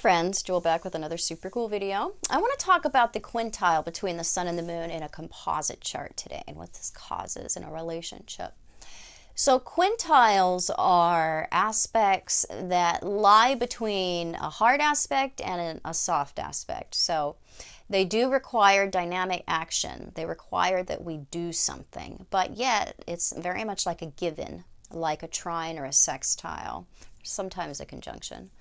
friends, Jewel back with another super cool video. I want to talk about the quintile between the sun and the moon in a composite chart today and what this causes in a relationship. So quintiles are aspects that lie between a hard aspect and a soft aspect. So they do require dynamic action. They require that we do something, but yet it's very much like a given, like a trine or a sextile, sometimes a conjunction.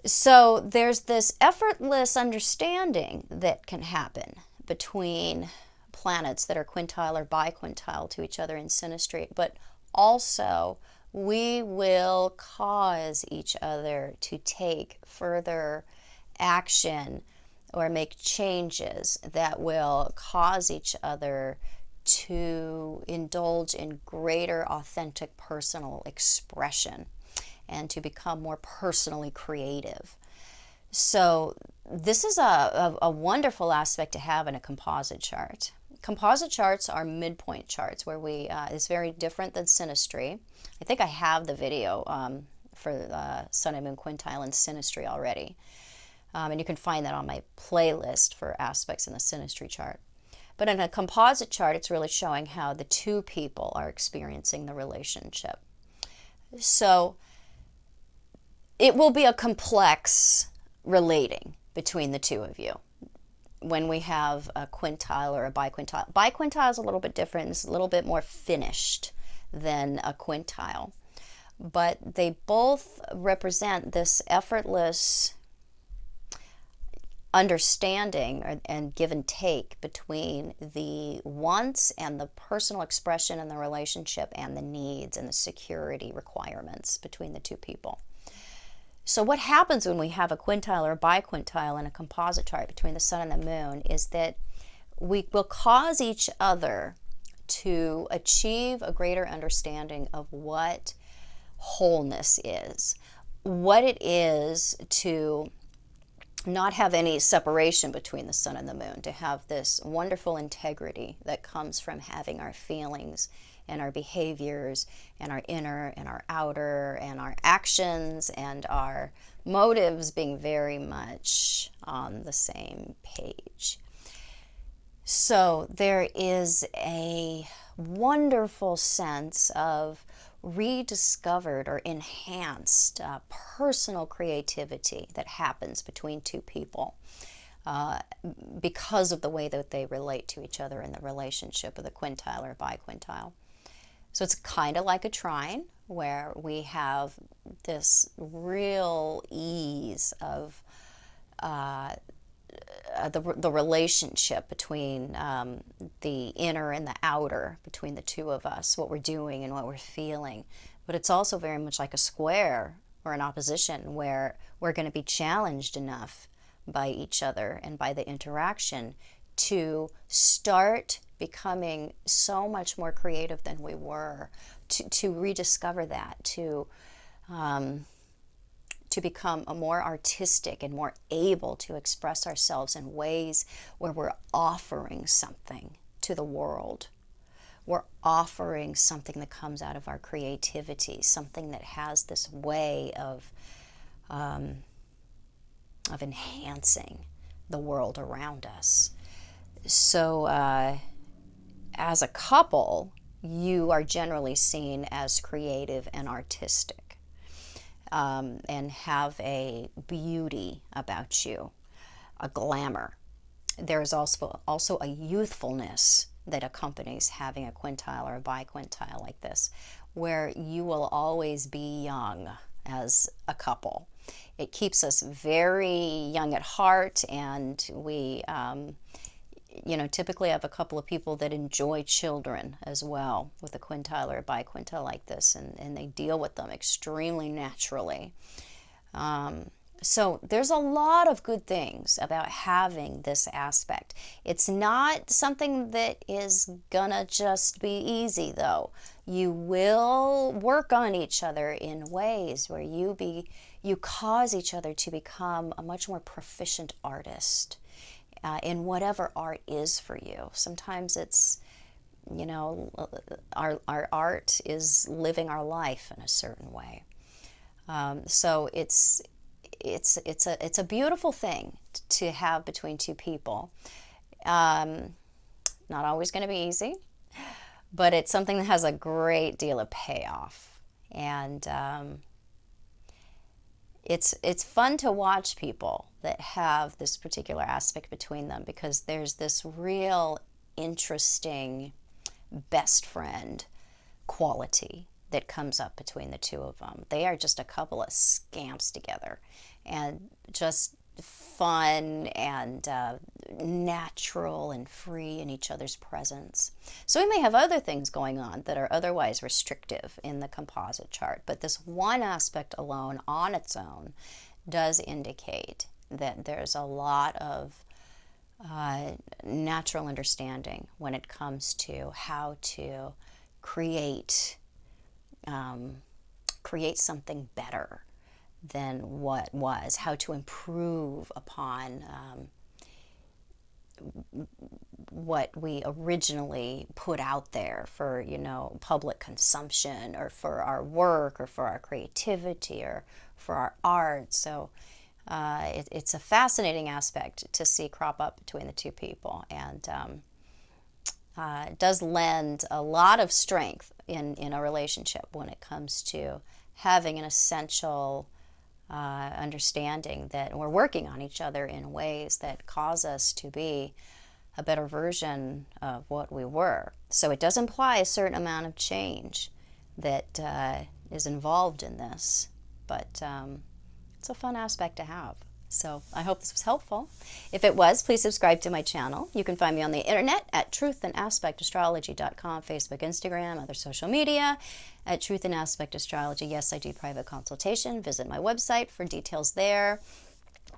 So there's this effortless understanding that can happen between planets that are quintile or biquintile to each other in synastry, but also we will cause each other to take further action or make changes that will cause each other to indulge in greater authentic personal expression and to become more personally creative. So this is a wonderful aspect to have in a composite chart. Composite charts are midpoint charts where it's very different than synastry. I think I have the video for Sun and Moon Quintile and synastry already. And you can find that on my playlist for aspects in the synastry chart. But in a composite chart, it's really showing how the two people are experiencing the relationship. So it will be a complex relating between the two of you when we have a quintile or a biquintile. Biquintile is a little bit different. It's a little bit more finished than a quintile. But they both represent this effortless understanding and give and take between the wants and the personal expression in the relationship and the needs and the security requirements between the two people. So what happens when we have a quintile or a biquintile in a composite chart between the sun and the moon is that we will cause each other to achieve a greater understanding of what wholeness is, what it is to not have any separation between the sun and the moon, to have this wonderful integrity that comes from having our feelings and our behaviors and our inner and our outer and our actions and our motives being very much on the same page. So there is a wonderful sense of rediscovered or enhanced personal creativity that happens between two people because of the way that they relate to each other in the relationship of the quintile or biquintile. So it's kind of like a trine where we have this real ease of the relationship between the inner and the outer, between the two of us, what we're doing and what we're feeling. But it's also very much like a square or an opposition where we're going to be challenged enough by each other and by the interaction to start becoming so much more creative than we were, to rediscover that, to become a more artistic and more able to express ourselves in ways where we're offering something to the world. We're offering something that comes out of our creativity, something that has this way of enhancing the world around us. So as a couple, you are generally seen as creative and artistic. And have a beauty about you, a glamour. There's also a youthfulness that accompanies having a quintile or a biquintile like this, where you will always be young as a couple. It keeps us very young at heart, and we typically have a couple of people that enjoy children as well with a quintile or a biquintile like this, and they deal with them extremely naturally. So there's a lot of good things about having this aspect. It's not something that is gonna just be easy, though. You will work on each other in ways where you cause each other to become a much more proficient artist in whatever art is for you. Sometimes it's, our art is living our life in a certain way. So it's a beautiful thing to have between two people. Not always going to be easy, but it's something that has a great deal of payoff. And it's fun to watch people that have this particular aspect between them, because there's this real interesting best friend quality that comes up between the two of them. They are just a couple of scamps together, and just fun and natural and free in each other's presence. So we may have other things going on that are otherwise restrictive in the composite chart, but this one aspect alone on its own does indicate that there's a lot of natural understanding when it comes to how to create something better than what was, how to improve upon what we originally put out there for, public consumption, or for our work, or for our creativity, or for our art. So it's a fascinating aspect to see crop up between the two people, and it does lend a lot of strength in a relationship when it comes to having an essential understanding that we're working on each other in ways that cause us to be a better version of what we were. So it does imply a certain amount of change that is involved in this, but it's a fun aspect to have. So I hope this was helpful. If it was, please subscribe to my channel. You can find me on the internet at truthandaspectastrology.com, Facebook, Instagram, other social media at Truth and Aspect Astrology. Yes, I do private consultation. Visit my website for details there.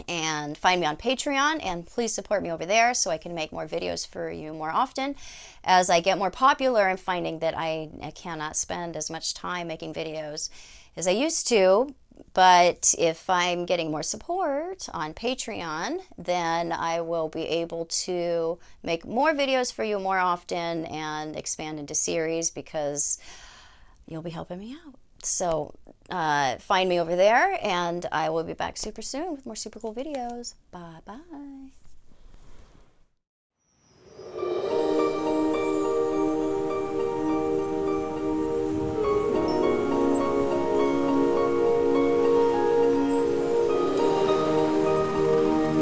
And find me on Patreon, and please support me over there so I can make more videos for you more often. As I get more popular, I'm finding that I cannot spend as much time making videos as I used to. But if I'm getting more support on Patreon, then I will be able to make more videos for you more often and expand into series, because you'll be helping me out. So find me over there, and I will be back super soon with more super cool videos. Bye-bye.